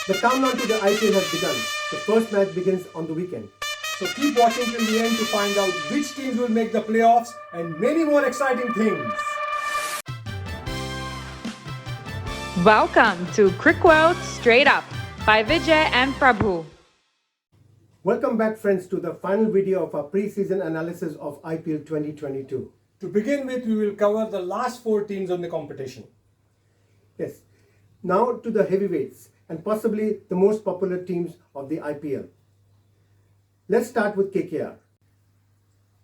The countdown to the IPL has begun. The first match begins on the weekend. So keep watching till the end to find out which teams will make the playoffs and many more exciting things. Welcome to CricWorldStraightUp by Vijay and Prabhu. Welcome back, friends, to the final video of our pre-season analysis of IPL 2022. To begin with, we will cover the last 4 teams on the competition. Yes. Now to the heavyweights and possibly the most popular teams of the IPL. Let's start with KKR.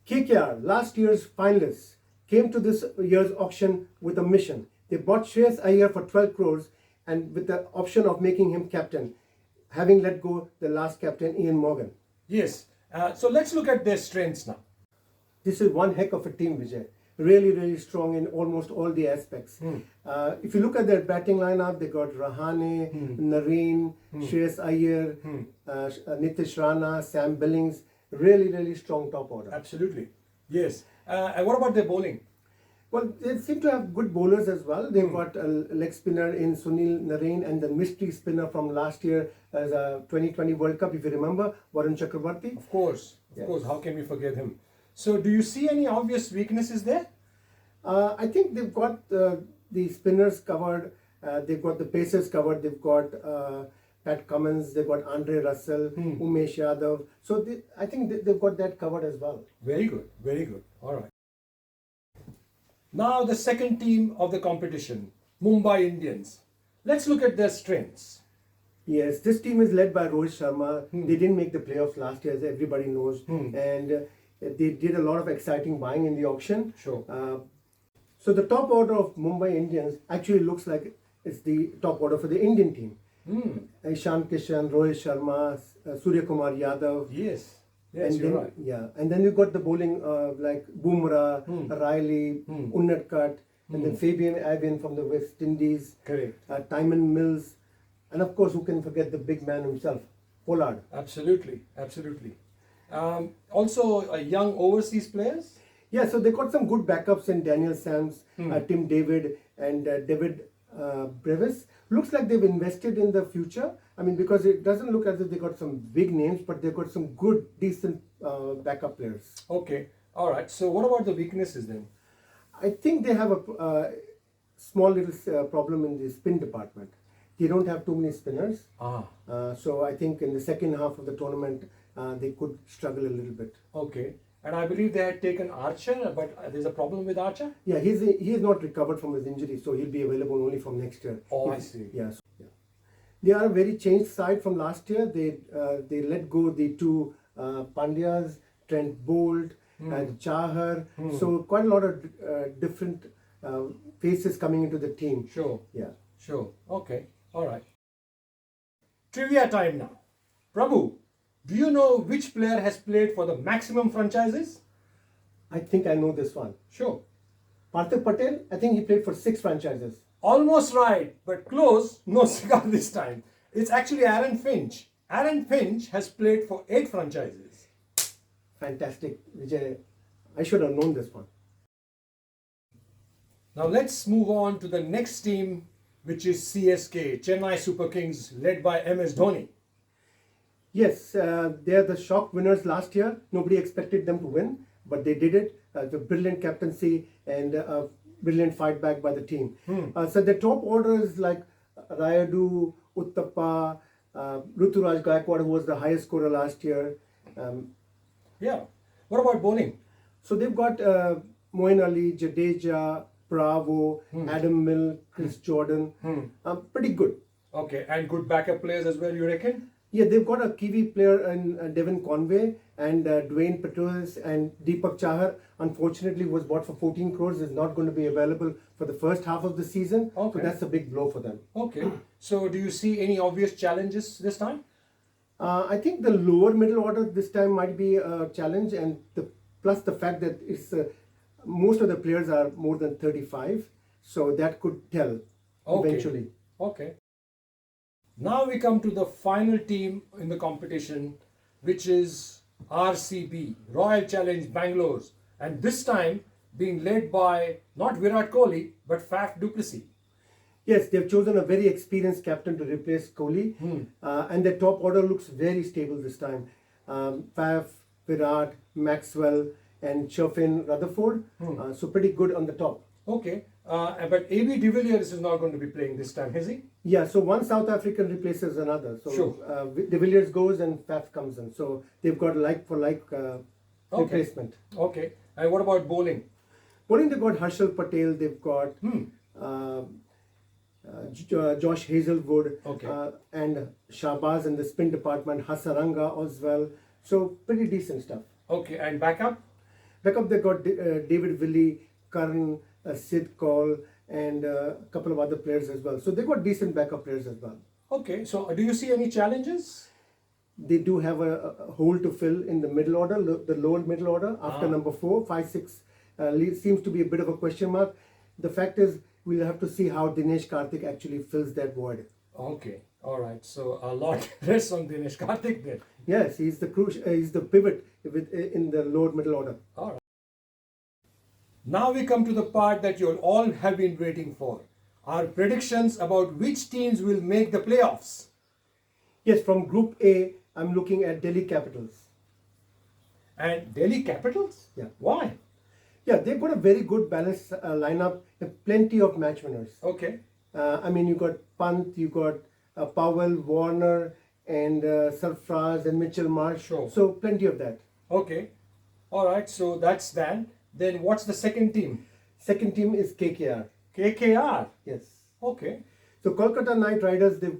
KKR, last year's finalists, came to this year's auction with a mission. They bought Shreyas Iyer for 12 crores and with the option of making him captain, having let go the last captain, Ian Morgan. Yes. So let's look at their strengths now. This is one heck of a team, Vijay. Really, really strong in almost all the aspects. If you look at their batting lineup, they got Rahane, Nareen, Shreyas Iyer, Nitish Rana, Sam Billings. Really, really strong top order. Absolutely. Yes. And what about their bowling? Well, they seem to have good bowlers as well. They've got a leg spinner in Sunil Nareen and the mystery spinner from last year as a 2020 World Cup, if you remember, Varun Chakrabarti. Of course. Of course. How can we forget him? So do you see any obvious weaknesses there? I think they've got the spinners covered. They've got the pacers covered. They've got Pat Cummins. They've got Andre Russell, Umesh Yadav. So I think they've got that covered as well. Very good. Very good. All right. Now the second team of the competition, Mumbai Indians. Let's look at their strengths. Yes, this team is led by Rohit Sharma. They didn't make the playoffs last year, as everybody knows. And they did a lot of exciting buying in the auction. Sure. So the top order of Mumbai Indians actually looks like it's the top order for the Indian team. Ishan Kishan, Rohit Sharma, Surya Kumar Yadav. Yes. Yes, and you're then, right. Yeah, and then you've got the bowling like Bumrah, Riley, Unadkat, and then Fabian Avian from the West Indies. Correct. Timon Mills, and of course, who can forget the big man himself, Pollard. Absolutely. Absolutely. Also, young overseas players? Yeah, so they got some good backups in Daniel Sams, Tim David, and David Brevis. Looks like they've invested in the future. I mean, because it doesn't look as if they got some big names, but they've got some good, decent backup players. Okay. All right. So what about the weaknesses then? I think they have a small little problem in the spin department. They don't have too many spinners. So I think in the second half of the tournament, they could struggle a little bit. Okay. And I believe they had taken Archer, but there's a problem with Archer? Yeah, he is not recovered from his injury, so he'll be available only from next year. Oh, I see. Yeah. They are a very changed side from last year. They let go the 2 Pandyas, Trent Bolt, and Chahar. So quite a lot of different faces coming into the team. Sure. Yeah. Sure. Okay. All right. Trivia time now. Prabhu, do you know which player has played for the maximum franchises? I think I know this one. Sure. Parthiv Patel, I think he played for 6 franchises. Almost right, but close. No cigar this time. It's actually Aaron Finch. Aaron Finch has played for 8 franchises. Fantastic, Vijay. I should have known this one. Now let's move on to the next team, which is CSK, Chennai Super Kings, led by MS Dhoni. Yes, they are the shock winners last year. Nobody expected them to win, but they did it. The brilliant captaincy and a brilliant fight back by the team. So the top order is like Rayadu, Uttappa, Ruturaj Gaikwad, who was the highest scorer last year. Yeah. What about bowling? So they've got Moeen Ali, Jadeja, Bravo, Adam Mill, Chris Jordan. Pretty good. Okay, and good backup players as well, you reckon? Yeah, they've got a Kiwi player in Devin Conway and Dwayne Petros and Deepak Chahar. Unfortunately, was bought for 14 crores. Is not going to be available for the first half of the season. Okay. So that's a big blow for them. Okay. So do you see any obvious challenges this time? I think the lower middle order this time might be a challenge, and plus the fact that it's most of the players are more than 35, so that could tell eventually. Okay. Now we come to the final team in the competition, which is RCB, Royal Challenge Bangalore, and this time being led by not Virat Kohli but Faf du Plessis. Yes, they've chosen a very experienced captain to replace Kohli, and their top order looks very stable this time. Faf, Virat, Maxwell, and Chafin Rutherford, so pretty good on the top. Okay, but AB de Villiers is not going to be playing this time, is he? Yeah, so one South African replaces another. So Sure. De Villiers goes and Faf comes in. So they've got like for like replacement. Okay, and what about bowling? Bowling, they've got Harshal Patel, they've got Josh Hazelwood, and Shahbaz in the spin department, Hasaranga as well. So pretty decent stuff. Okay, and backup? Backup, they got David Willey, Karan, Sid Kaul, and a couple of other players as well. So they got decent backup players as well. Okay, so do you see any challenges? They do have a hole to fill in the middle order, the lower middle order after number 4, 5, 6 seems to be a bit of a question mark. The fact is, we'll have to see how Dinesh Karthik actually fills that void. Okay, all right. So a lot rests on Dinesh Karthik then. Yes, he's the pivot in the lower middle order. All right. Now we come to the part that you all have been waiting for. Our predictions about which teams will make the playoffs. Yes, from Group A, I'm looking at Delhi Capitals. And Delhi Capitals? Yeah. Why? Yeah, they've got a very good balanced lineup, plenty of match winners. Okay. I mean, you got Pant, you got Powell, Warner, and Sarfraz and Mitchell Marsh. Sure. So plenty of that. Okay. All right. So that's that. Then what's the second team? Second team is KKR. KKR. Yes. Okay. So Kolkata Knight Riders, they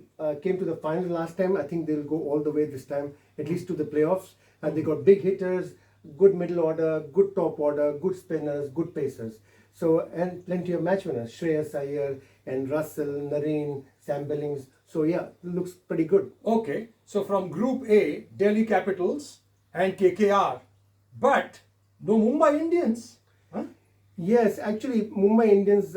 came to the final last time. I think they'll go all the way this time, at least to the playoffs. And they got big hitters, good middle order, good top order, good spinners, good pacers. So, and plenty of match winners, Shreyas Iyer and Russell, Nareen, Sam Billings. So yeah, looks pretty good. Okay. So from Group A, Delhi Capitals and KKR. But no Mumbai Indians. Huh? Yes, actually, Mumbai Indians,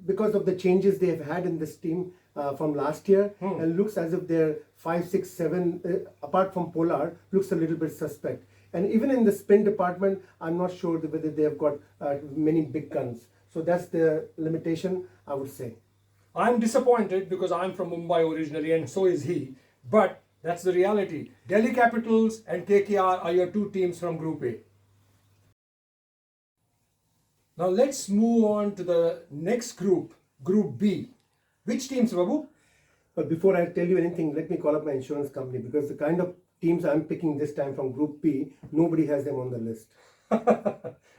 because of the changes they have had in this team from last year, it looks as if their 5, 6, 7, apart from Pollard, looks a little bit suspect. And even in the spin department, I'm not sure whether they have got many big guns. So that's the limitation, I would say. I'm disappointed because I'm from Mumbai originally and so is he. But that's the reality. Delhi Capitals and KKR are your two teams from Group A. Now let's move on to the next group, Group B. Which teams, Prabhu? But before I tell you anything, let me call up my insurance company, because the kind of teams I'm picking this time from Group B, nobody has them on the list.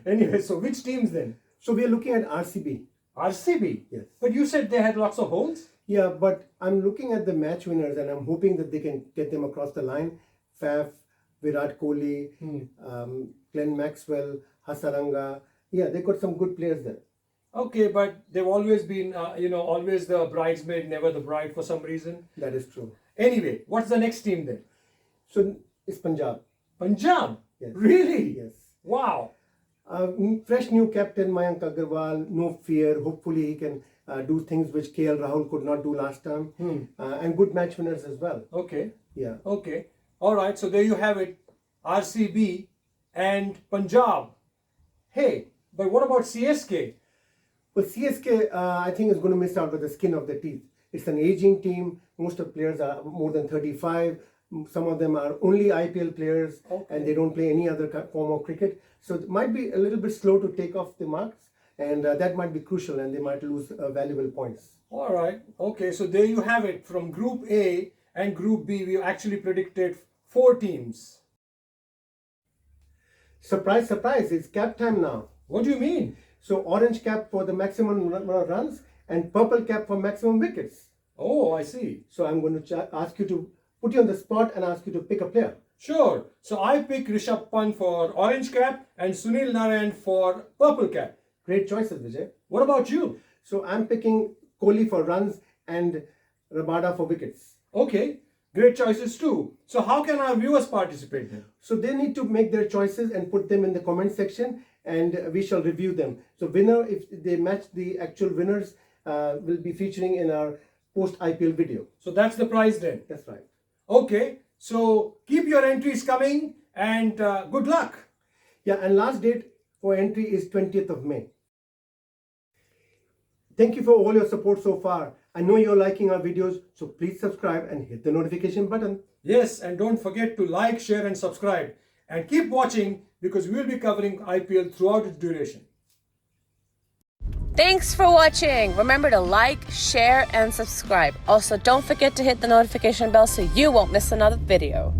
Anyway, so which teams then? So we are looking at RCB. RCB? Yes. But you said they had lots of holes? Yeah, but I'm looking at the match winners and I'm hoping that they can get them across the line. Faf, Virat Kohli, Glenn Maxwell, Hasaranga. Yeah, they got some good players there. Okay, but they've always been, always the bridesmaid, never the bride for some reason. That is true. Anyway, what's the next team then? So it's Punjab. Punjab? Yes. Really? Yes. Wow. Fresh new captain Mayank Agarwal, no fear. Hopefully he can do things which KL Rahul could not do last time. And good match winners as well. Okay. Yeah. Okay. All right. So there you have it. RCB and Punjab. Hey, but what about CSK? Well, CSK, I think, is going to miss out with the skin of their teeth. It's an aging team. Most of the players are more than 35. Some of them are only IPL players, and they don't play any other form of cricket. So it might be a little bit slow to take off the marks, and that might be crucial, and they might lose valuable points. All right. Okay, so there you have it. From Group A and Group B, we actually predicted 4 teams. Surprise, surprise, it's cap time now. What do you mean? So orange cap for the maximum runs and purple cap for maximum wickets. Oh, I see. So I'm going to ask you to put you on the spot and ask you to pick a player. Sure. So I pick Rishabh Pant for orange cap and Sunil Narine for purple cap. Great choices, Vijay. What about you? So I'm picking Kohli for runs and Rabada for wickets. Okay. Great choices too. So how can our viewers participate then? So they need to make their choices and put them in the comment section, and we shall review them. So winner, if they match the actual winners, will be featuring in our post IPL video. So that's the prize then. That's right. Okay. So keep your entries coming and good luck. Yeah, and last date for entry is 20th of May. Thank you for all your support so far. I know you're liking our videos, so please subscribe and hit the notification button. Yes, and don't forget to like, share, and subscribe. And keep watching because we will be covering IPL throughout its duration. Thanks for watching. Remember to like, share, and subscribe. Also, don't forget to hit the notification bell so you won't miss another video.